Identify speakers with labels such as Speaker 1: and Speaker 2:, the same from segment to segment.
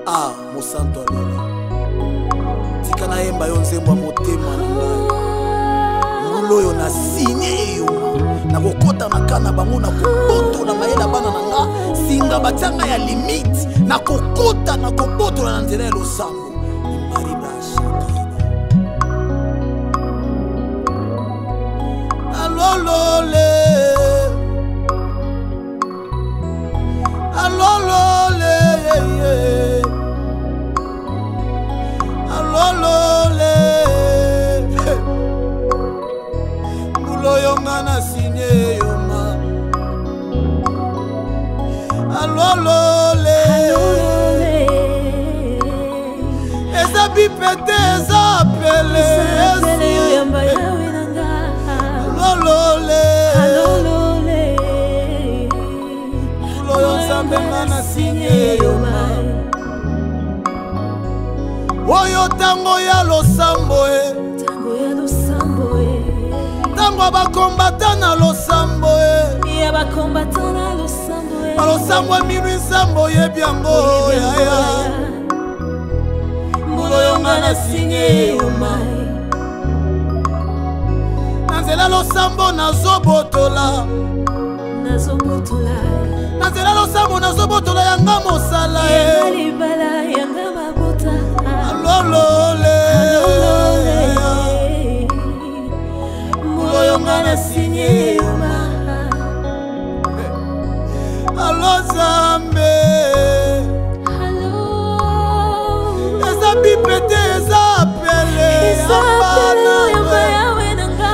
Speaker 1: Ah, Mosanto Alola. Tika na yemba yo nzembo ya motema na ngai. Ngulo yo na signé yo. Na kokota makana bango na koboto na mayela bana na nga. Singa batanga ya limite. Na kokota na koboto na nzela ya losambo. Imariba shakina. Alolole. Alolole. Alolole. Mulo yonga na signé yoma. Alolole. Eza bipete eza apele. Alolole. Alolole. Mulo yonga na signé yoma. Oyo tango ya losambo tango ya losambo tango abakombata na losambo ya bakombata na losambo losambo minu nsambo yebiango ya mulo yonga na signé yoma nanzela losambo nazobotola nanzela losambo nazobotola yanga mosala libala yanga mabota. Alolole. Mulo yonga na signé yoma. Alo Zambe. Eza bipete eza apele. Eza apele yamba yawe nanga.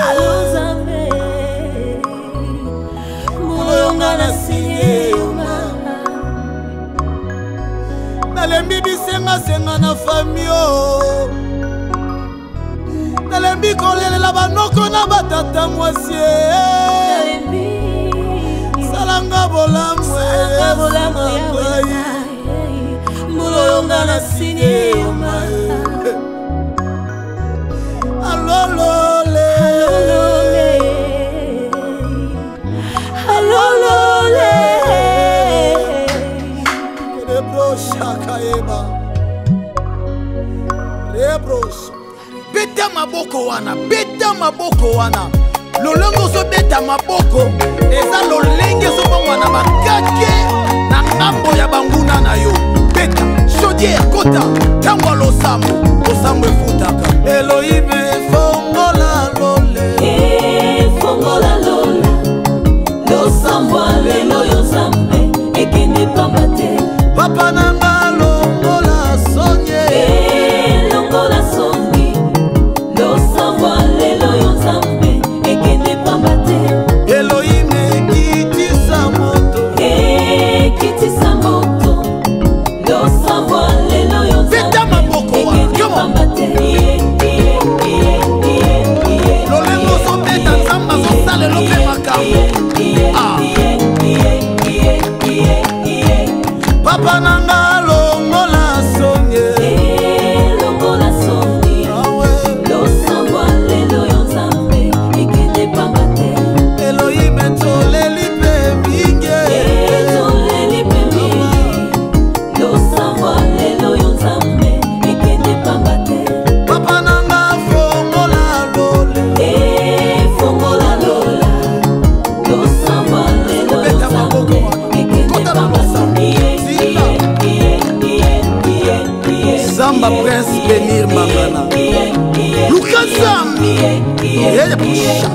Speaker 1: Alo Zambe. Mulo yonga na signé yoma. Nalembi bisenga senga na famio. Nalembi kolelela banoko na batata mwasi. Salanga bolamwe. Mulo yonga na signé yoma. Alolole. Alolole. Shakaeba Rebros beta maboko wana lolongo so beta maboko eza lolenge so bangwana bakake na ngambo ya banguna na yo beta chaudière kota tango losambo efutaka Elohime fongola lole fongola lole losambo lelo yo zambe ekende pambate papa nanga longola sonye longola songi lo savoir lelo yonzambe ekende pambate Elohime kitisa moto lo savoir lelo yonzambe ekende pambate lolengo sobeta nzamba zosale lope makambo papa nanga longola sonye longola sonye lo sangwa lelo yonzambe ekende pambate Elohime toleli pe minge lo sangwa lelo yonzambe ekende pambate papa nanga fongola lola lo sangwa lelo yonzambe ekende pambate Zamba Prince Benir Mangana Lucas Zambi Ele puxa